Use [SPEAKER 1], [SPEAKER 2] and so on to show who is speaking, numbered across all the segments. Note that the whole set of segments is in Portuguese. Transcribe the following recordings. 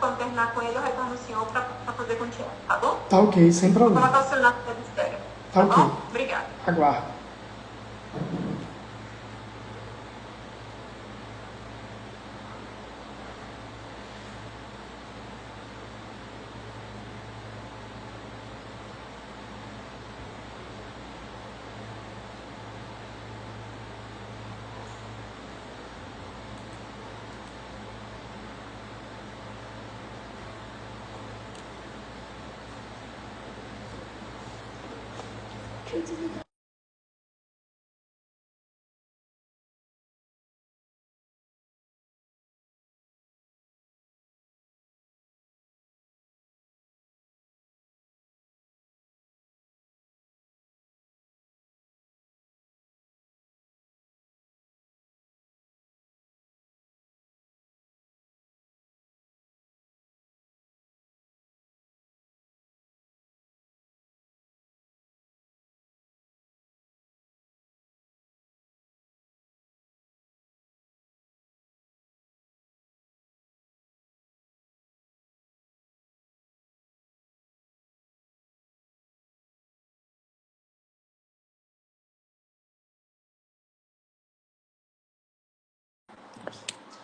[SPEAKER 1] quando terminar com ele, eu retorno o senhor para fazer com o Tiago, tá bom?
[SPEAKER 2] Tá ok, sem problema.
[SPEAKER 1] Vou colocar o senhor na fila de espera.
[SPEAKER 2] Tá ok.
[SPEAKER 1] Bom? Obrigada.
[SPEAKER 2] Aguardo.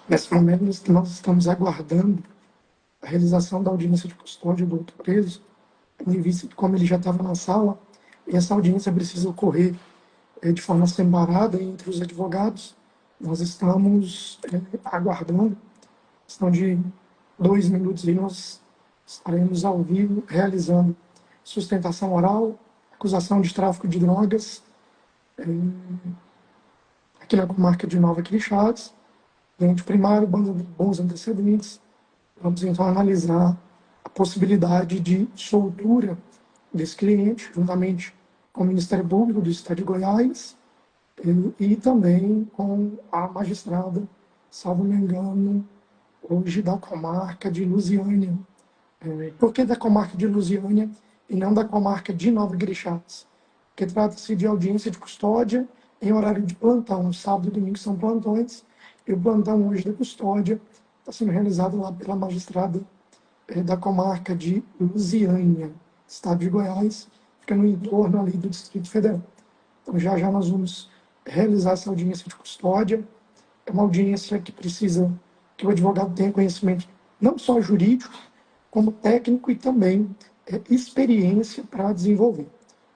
[SPEAKER 2] Nesse momento, nós estamos aguardando a realização da audiência de custódia do outro preso, em vista de como ele já estava na sala, e essa audiência precisa ocorrer de forma separada entre os advogados. Nós estamos aguardando, questão de 2 minutos, e nós estaremos ao vivo realizando sustentação oral, acusação de tráfico de drogas, aqui na comarca de Nova Crixás, cliente primário, bons antecedentes. Vamos então analisar a possibilidade de soltura desse cliente, juntamente com o Ministério Público do Estado de Goiás e também com a magistrada, salvo me engano, hoje da comarca de Lusiânia. Por que da comarca de Lusiânia e não da comarca de Nova Crixás? Porque trata-se de audiência de custódia em horário de plantão. Sábado e domingo são plantões, e o plantão hoje da custódia está sendo realizado lá pela magistrada da comarca de Lusiânia, estado de Goiás, fica no entorno ali do Distrito Federal. Então já nós vamos realizar essa audiência de custódia. É uma audiência que precisa que o advogado tenha conhecimento não só jurídico, como técnico e também experiência para desenvolver.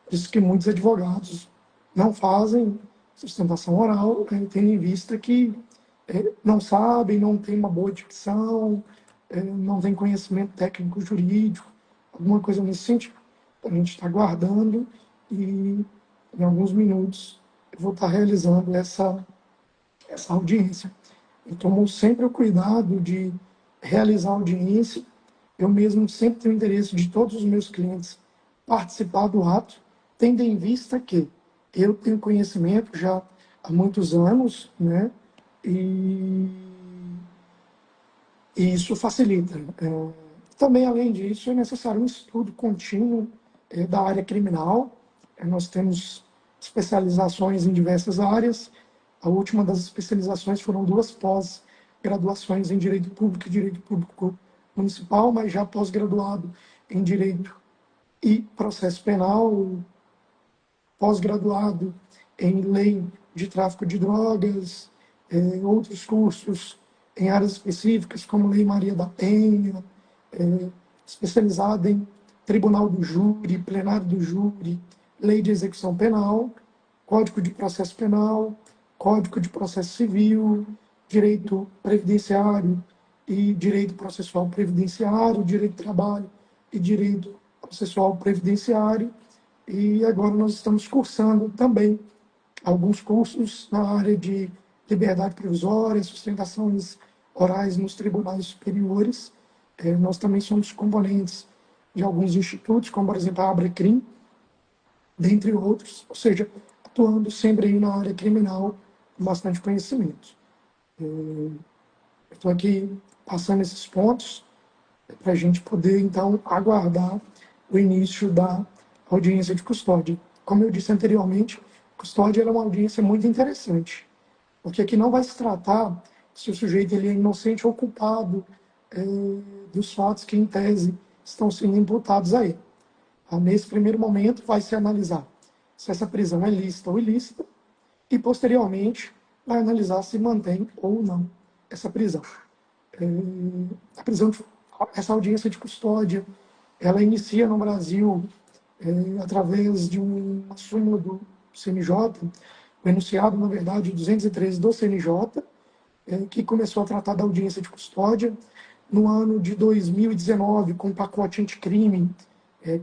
[SPEAKER 2] Por isso que muitos advogados não fazem sustentação oral, tendo em vista que não sabem, não têm uma boa dicção, não tem conhecimento técnico jurídico, alguma coisa nesse sentido. A gente está aguardando e em alguns minutos eu vou estar realizando essa audiência. Eu tomo sempre o cuidado de realizar a audiência. Eu mesmo sempre tenho interesse de todos os meus clientes participar do ato, tendo em vista que eu tenho conhecimento já há muitos anos, né? E isso facilita. Também, além disso, é necessário um estudo contínuo da área criminal. Nós temos especializações em diversas áreas. A última das especializações foram 2 pós-graduações em Direito Público e Direito Público Municipal, mas já pós-graduado em Direito e Processo Penal, pós-graduado em Lei de Tráfico de Drogas, outros cursos em áreas específicas, como Lei Maria da Penha, especializado em Tribunal do Júri, Plenário do Júri, Lei de Execução Penal, Código de Processo Penal, Código de Processo Civil, Direito Previdenciário e Direito Processual Previdenciário, Direito do Trabalho e Direito Processual Previdenciário. E agora nós estamos cursando também alguns cursos na área de liberdade provisória, sustentações orais nos tribunais superiores. Nós também somos componentes de alguns institutos, como, por exemplo, a Abrecrim, dentre outros, ou seja, atuando sempre aí na área criminal com bastante conhecimento. Eu estou aqui passando esses pontos para a gente poder, então, aguardar o início da audiência de custódia. Como eu disse anteriormente, custódia é uma audiência muito interessante, porque aqui não vai se tratar se o sujeito ele é inocente ou culpado dos fatos que, em tese, estão sendo imputados a ele. Nesse primeiro momento, vai se analisar se essa prisão é lícita ou ilícita e, posteriormente, vai analisar se mantém ou não essa prisão. A prisão, essa audiência de custódia, ela inicia no Brasil através de uma súmula do CNJ, o enunciado, na verdade, 213 do CNJ, que começou a tratar da audiência de custódia no ano de 2019, com o pacote anticrime,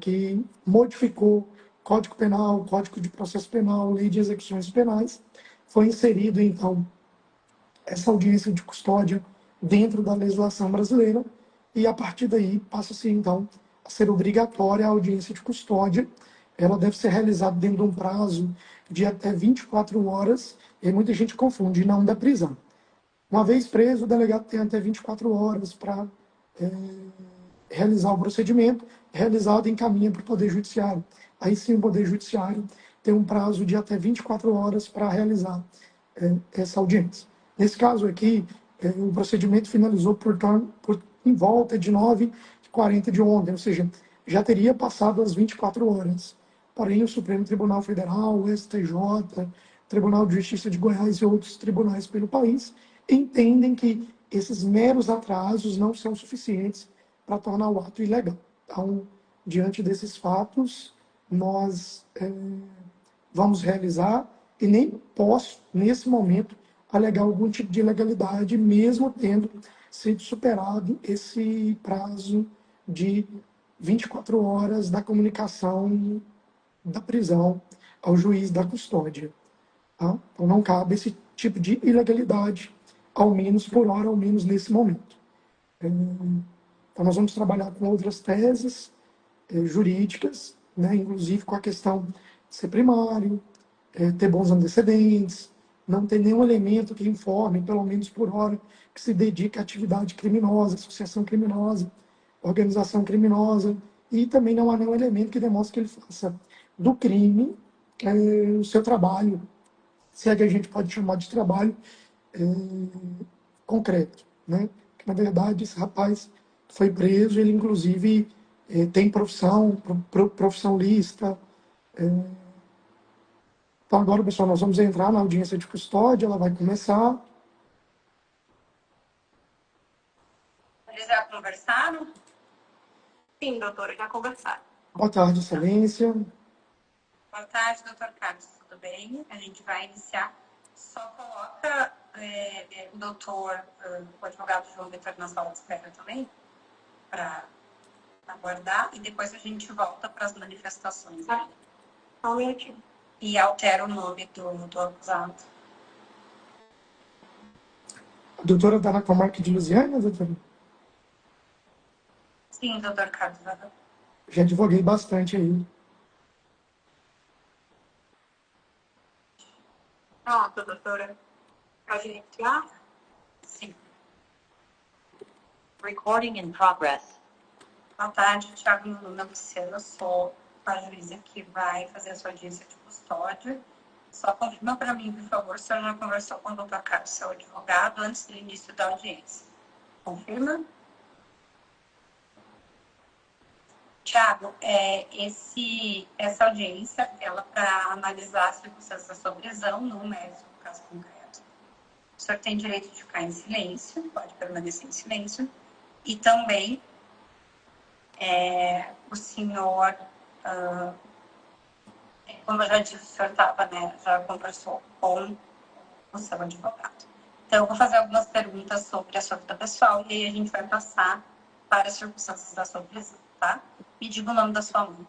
[SPEAKER 2] que modificou Código Penal, Código de Processo Penal, Lei de Execuções Penais. Foi inserido, então, essa audiência de custódia dentro da legislação brasileira e, a partir daí, passa-se, então, a ser obrigatória a audiência de custódia. Ela deve ser realizada dentro de um prazo de até 24 horas, e muita gente confunde, não da prisão. Uma vez preso, o delegado tem até 24 horas para realizar o procedimento, realizado encaminha para o Poder Judiciário. Aí sim o Poder Judiciário tem um prazo de até 24 horas para realizar essa audiência. Nesse caso aqui, o procedimento finalizou em volta de 9h40 de ontem, ou seja, já teria passado as 24 horas. Porém, o Supremo Tribunal Federal, o STJ, Tribunal de Justiça de Goiás e outros tribunais pelo país entendem que esses meros atrasos não são suficientes para tornar o ato ilegal. Então, diante desses fatos, nós vamos realizar e nem posso, nesse momento, alegar algum tipo de ilegalidade, mesmo tendo sido superado esse prazo de 24 horas da comunicação da prisão ao juiz da custódia. Tá? Então, não cabe esse tipo de ilegalidade, ao menos por hora, ao menos nesse momento. Então, nós vamos trabalhar com outras teses jurídicas, né, inclusive com a questão de ser primário, ter bons antecedentes, não ter nenhum elemento que informe, pelo menos por hora, que se dedique à atividade criminosa, associação criminosa, organização criminosa, e também não há nenhum elemento que demonstre que ele faça do crime o seu trabalho, se é que a gente pode chamar de trabalho concreto, né? Que, na verdade, esse rapaz foi preso, ele inclusive tem profissão lícita. Então agora, pessoal, nós vamos entrar na audiência de custódia, ela vai começar.
[SPEAKER 1] Eles já conversaram? Sim, doutora, já conversaram.
[SPEAKER 2] Boa tarde, excelência.
[SPEAKER 1] Boa tarde, doutor Carlos, tudo bem? A gente vai iniciar. Só coloca o doutor, o advogado João Vitor na sala de espera também, para aguardar, e depois a gente volta para as manifestações. Tá. Só um minutinho. E altera o nome do acusado.
[SPEAKER 2] A doutora está na comarca de Lusiânia, doutora?
[SPEAKER 1] Sim, doutor Carlos.
[SPEAKER 2] Já advoguei bastante aí.
[SPEAKER 1] Pronto, doutora. Pode iniciar? Sim.
[SPEAKER 3] Recording in progress.
[SPEAKER 1] Boa tarde, Thiago. Meu nome é Luciana, sou a juíza que vai fazer a sua audiência de custódia. Só confirma para mim, por favor, se eu já conversou com o doutor Carlos, seu advogado, antes do início da audiência. Confirma? Tiago, essa audiência, ela para analisar as circunstâncias da sua prisão, no mérito do caso concreto. O senhor tem direito de ficar em silêncio, pode permanecer em silêncio, e também o senhor, como eu já disse, o senhor estava, né, já conversou com o seu advogado. Então, eu vou fazer algumas perguntas sobre a sua vida pessoal e aí a gente vai passar para as circunstâncias da sua prisão, tá? Me diga o nome da sua mãe.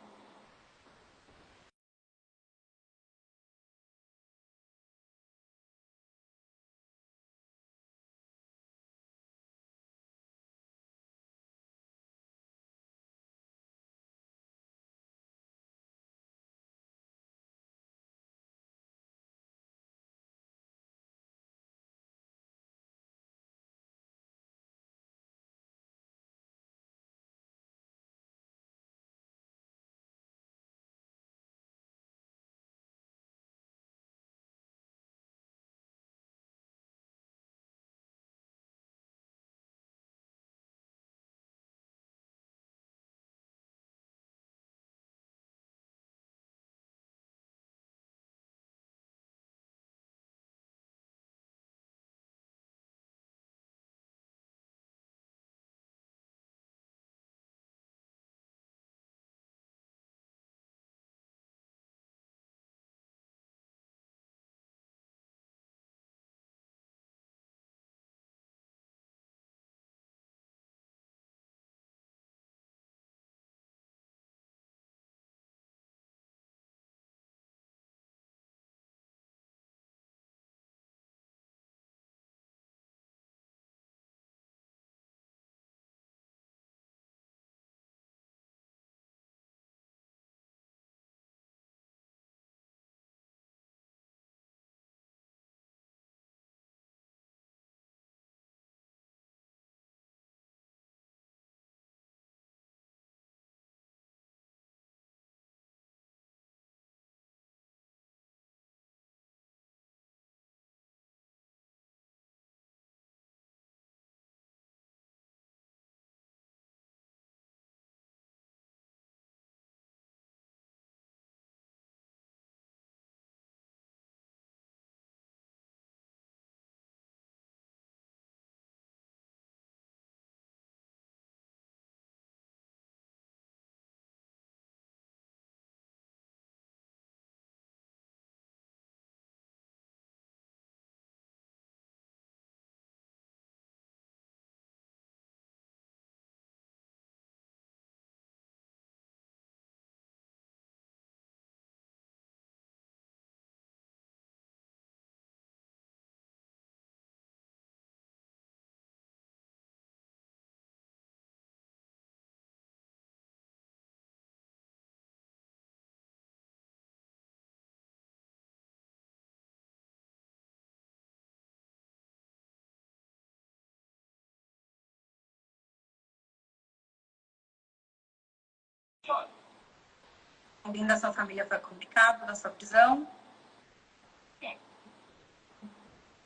[SPEAKER 1] Alguém da sua família foi comunicado da sua prisão?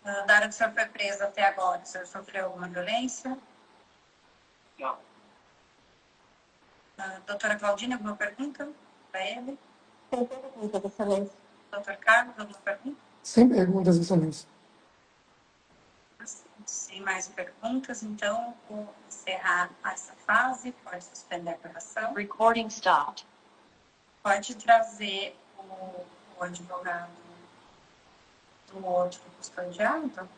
[SPEAKER 1] Da hora que o senhor foi preso até agora, o senhor sofreu alguma violência?
[SPEAKER 3] Não.
[SPEAKER 1] Doutora Claudine, alguma pergunta para ele?
[SPEAKER 4] Sem perguntas, excelência.
[SPEAKER 1] Doutor Carlos, alguma pergunta?
[SPEAKER 2] Sem perguntas, excelência.
[SPEAKER 1] Sem mais perguntas, então vou encerrar essa fase. Pode suspender a gravação.
[SPEAKER 5] Recording stopped.
[SPEAKER 1] Pode trazer o advogado do outro custodiado.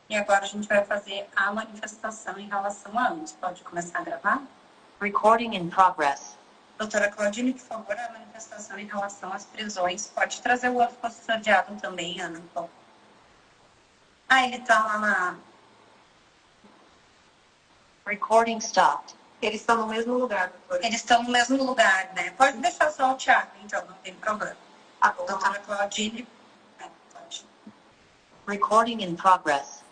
[SPEAKER 1] E agora a gente vai fazer a manifestação em relação a ambos. Pode começar a gravar?
[SPEAKER 5] Recording in progress.
[SPEAKER 1] Doutora Claudine, por favor, a manifestação em relação às prisões. Pode trazer o outro custodiado também, Ana. Ele está lá na...
[SPEAKER 5] Recording stopped.
[SPEAKER 4] Eles estão no mesmo lugar, doutora.
[SPEAKER 1] Eles estão no mesmo lugar, né? Pode deixar só o Thiago, então, não tem problema.
[SPEAKER 4] Ah, bom.
[SPEAKER 1] Doutora Claudine, pode.
[SPEAKER 5] Recording in progress.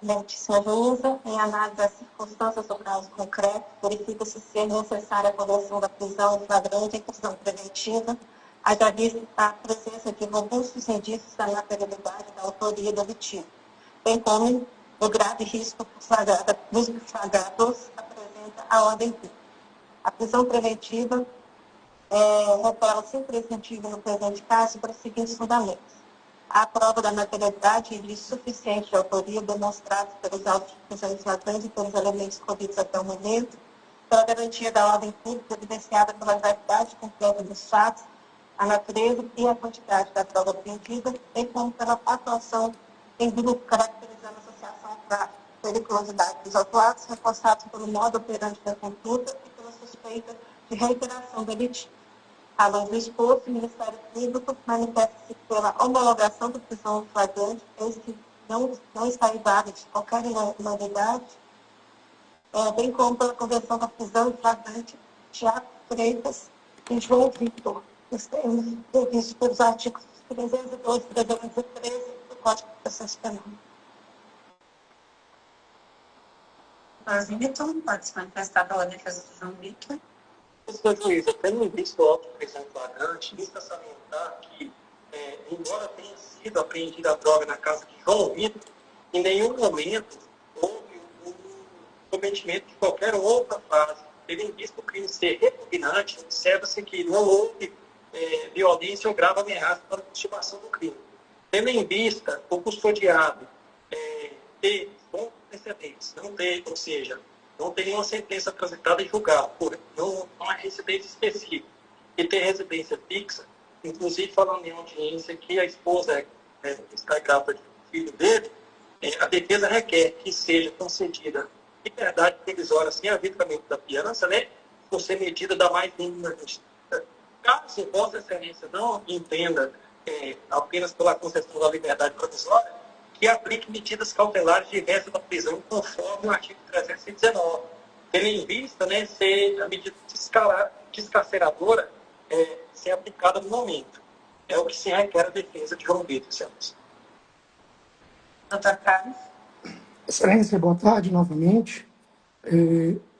[SPEAKER 4] Letícia Juíza, em análise das circunstâncias do caso concreto, verifica-se ser necessária a correção da prisão em flagrante e prisão preventiva, haja vista a presença de robustos indícios da materialidade da autoria do delitivo, bem como o grave risco dos flagrados apresenta a ordem pública. A prisão preventiva revela-se imprescindível no presente caso para os seguintes fundamentos. A prova da materialidade e de suficiente autoria demonstrados pelos autos de prisão flagrantes e pelos elementos colhidos até o momento, pela garantia da ordem pública evidenciada pela gravidade completa dos fatos, a natureza e a quantidade da prova apreendida, bem como pela atuação em grupo caracterizando a associação para periculosidade dos autuados, reforçados pelo modo operante da conduta e pela suspeita de reiteração delitiva. À luz do exposto, o Ministério Público manifesta-se pela homologação da prisão flagrante, eis que não está inválida de qualquer ilegalidade, bem como pela conversão da prisão flagrante Tiago Freitas e João Victor, nos termos previstos pelos artigos 312 e 313 do Código de Processo Penal.
[SPEAKER 1] Vitor, pode se manifestar pela defesa do João Vitor.
[SPEAKER 3] Senhor juiz, tendo visto o auto de prisão flagrante, basta salientar que, embora tenha sido apreendida a droga na casa de João Vitor, em nenhum momento houve o cometimento de qualquer outra fase. Tendo visto o crime ser repugnante, observa-se que não houve violência ou grave ameaça para a consumação do crime. Tendo em vista o custodiado ter bons antecedentes, ou seja, não tem nenhuma sentença transitada em julgado, não há residência específica, e ter residência fixa, inclusive falando em audiência que a esposa está grávida de um filho dele, a defesa requer que seja concedida liberdade provisória sem arbitramento da fiança, por ser medida da mais mínima justiça. Caso Vossa Excelência não entenda apenas pela concessão da liberdade provisória, que aplique medidas cautelares diversas da prisão conforme o artigo 319. Tendo em vista ser a medida descarceradora ser aplicada no momento. É o que se requer a defesa de João Vitor, senhores.
[SPEAKER 1] Doutor Carlos.
[SPEAKER 2] Excelência, boa tarde novamente.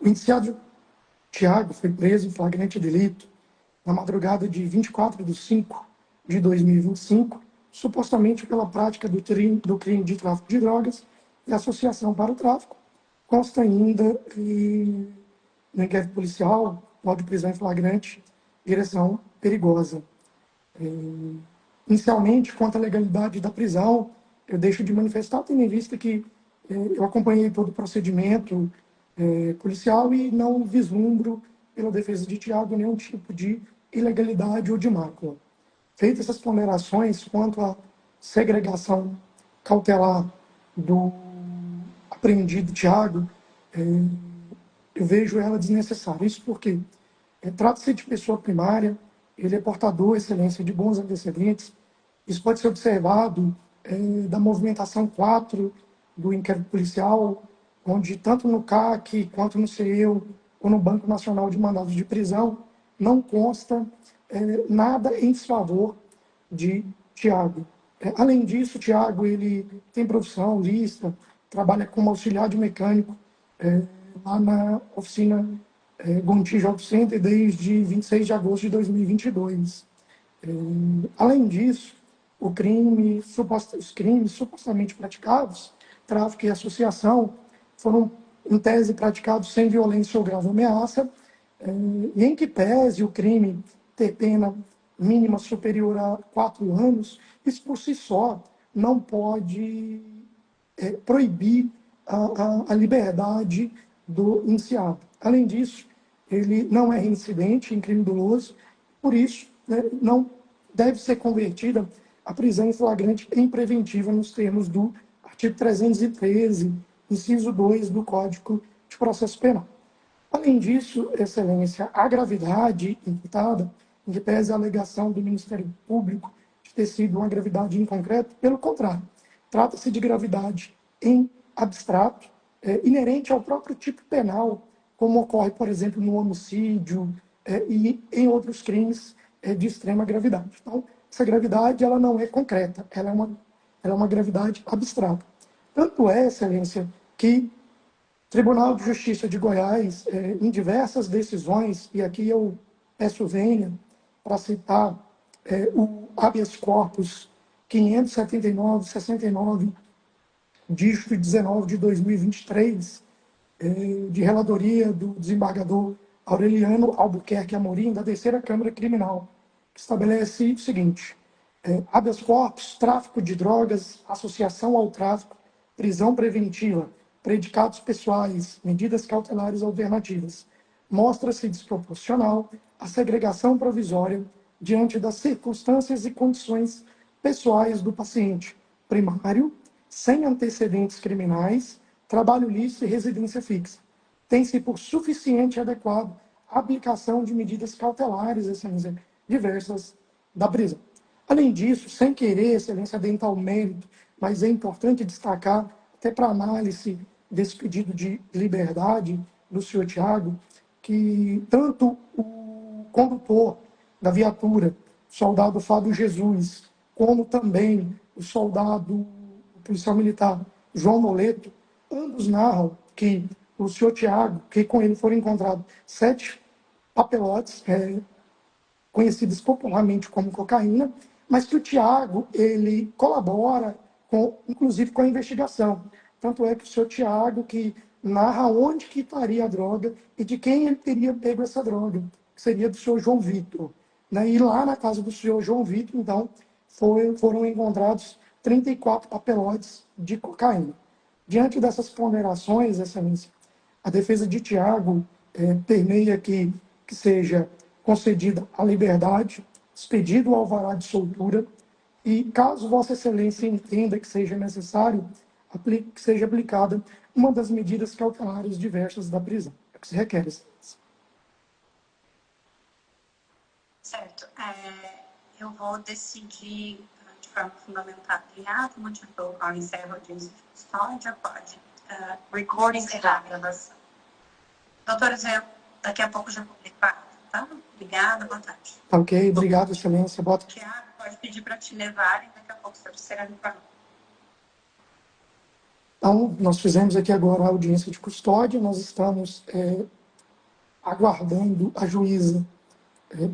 [SPEAKER 2] O indiciado Tiago foi preso em flagrante delito na madrugada de 24 de 5 de 2025, supostamente pela prática do crime de tráfico de drogas e associação para o tráfico. Consta ainda no inquérito policial, auto de prisão em flagrante, direção perigosa. Inicialmente, quanto à legalidade da prisão, eu deixo de manifestar, tendo em vista que eu acompanhei todo o procedimento policial e não vislumbro, pela defesa de Tiago, nenhum tipo de ilegalidade ou de mácula. Feitas essas ponderações quanto à segregação cautelar do apreendido Tiago, eu vejo ela desnecessária. Isso porque trata-se de pessoa primária, ele é portador, excelência, de bons antecedentes. Isso pode ser observado da movimentação 4 do inquérito policial, onde tanto no CAC, quanto no CEU, ou no Banco Nacional de Mandados de Prisão, não consta nada em desfavor de Tiago. Além disso, Tiago ele tem profissão, lista, trabalha como auxiliar de mecânico lá na oficina Gontijo Auto Center desde 26 de agosto de 2022. Além disso, os crimes supostamente praticados, tráfico e associação, foram, em tese, praticados sem violência ou grave ameaça, e em que pese o crime ter pena mínima superior a 4 anos, isso por si só não pode proibir a liberdade do indiciado. Além disso, ele não é reincidente em crime doloso, por isso, né, não deve ser convertida a prisão em flagrante em preventiva nos termos do artigo 313, inciso 2 do Código de Processo Penal. Além disso, Excelência, a gravidade imputada, em que pese a alegação do Ministério Público de ter sido uma gravidade inconcreta, pelo contrário, trata-se de gravidade em abstrato, inerente ao próprio tipo penal, como ocorre, por exemplo, no homicídio e em outros crimes de extrema gravidade. Então, essa gravidade ela não é concreta, ela é uma gravidade abstrata. Tanto é, Excelência, que o Tribunal de Justiça de Goiás, em diversas decisões, e aqui eu peço vênia para citar o habeas corpus 579-69, dígito 19 de 2023, de relatoria do desembargador Aureliano Albuquerque Amorim, da Terceira Câmara Criminal, que estabelece o seguinte: habeas corpus, tráfico de drogas, associação ao tráfico, prisão preventiva, predicados pessoais, medidas cautelares alternativas. Mostra-se desproporcional a segregação provisória diante das circunstâncias e condições pessoais do paciente primário, sem antecedentes criminais, trabalho lícito e residência fixa. Tem-se por suficiente e adequado a aplicação de medidas cautelares, excelência, diversas da prisão. Além disso, sem querer, excelência, adentrar ao mérito, mas é importante destacar, até para análise desse pedido de liberdade do senhor Tiago, que tanto o condutor da viatura, o soldado Fábio Jesus, como também o soldado o policial militar João Moleto, ambos narram que o senhor Tiago, que com ele foram encontrados 7 papelotes, conhecidos popularmente como cocaína, mas que o Tiago, ele colabora, inclusive, com a investigação. Tanto é que o senhor Tiago, que narra onde que estaria a droga e de quem ele teria pego essa droga, que seria do senhor João Vitor. Né? E lá na casa do senhor João Vitor, então, foram encontrados 34 papelotes de cocaína. Diante dessas ponderações, excelência, a defesa de Tiago permeia que seja concedida a liberdade, expedido o alvará de soltura, e caso Vossa Excelência entenda que seja necessário, que seja aplicada uma das medidas cautelares diversas da prisão. É o que se requer, Excelência.
[SPEAKER 1] Certo. Eu vou decidir de forma fundamentada em ato, motivo pelo qual encerro a audiência de custódia, pode
[SPEAKER 5] Recording
[SPEAKER 1] encerrar a
[SPEAKER 5] stopped.
[SPEAKER 1] gravação. Doutores, eu daqui a pouco já publico a ata, tá? Obrigada, boa tarde.
[SPEAKER 2] Tá ok, obrigado, Excelência. Boa tarde.
[SPEAKER 1] Tiago, pode pedir para te levarem, daqui a pouco você será limpado.
[SPEAKER 2] Então, nós fizemos aqui agora a audiência de custódia, nós estamos aguardando a juíza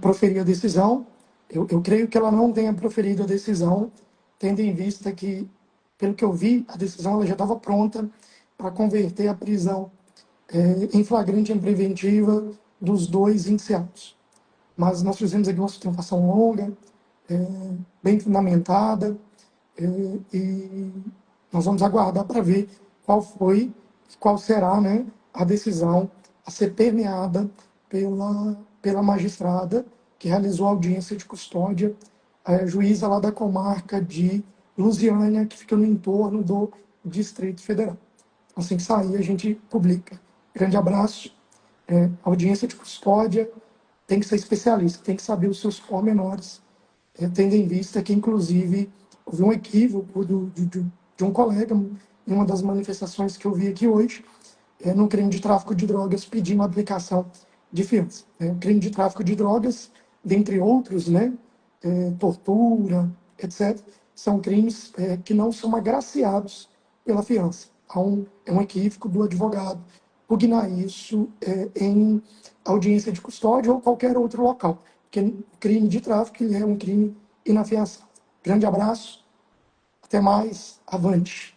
[SPEAKER 2] proferir a decisão. Eu creio que ela não tenha proferido a decisão, tendo em vista que, pelo que eu vi, a decisão ela já estava pronta para converter a prisão em flagrante em preventiva dos 2 indiciados. Mas nós fizemos aqui uma sustentação longa, bem fundamentada, e nós vamos aguardar para ver qual será, né, a decisão a ser permeada pela magistrada que realizou a audiência de custódia, a juíza lá da comarca de Lusiânia, que fica no entorno do Distrito Federal. Assim que sair, a gente publica. Grande abraço. A audiência de custódia tem que ser especialista, tem que saber os seus pormenores, tendo em vista que, inclusive, houve um equívoco de um colega em uma das manifestações que eu vi aqui hoje, no crime de tráfico de drogas, pedindo a aplicação de fiança. O crime de tráfico de drogas, dentre outros, né, tortura, etc., são crimes que não são agraciados pela fiança. É um equívoco do advogado pugnar isso em audiência de custódia ou qualquer outro local, porque crime de tráfico ele é um crime inafiançável. Grande abraço, até mais, avante.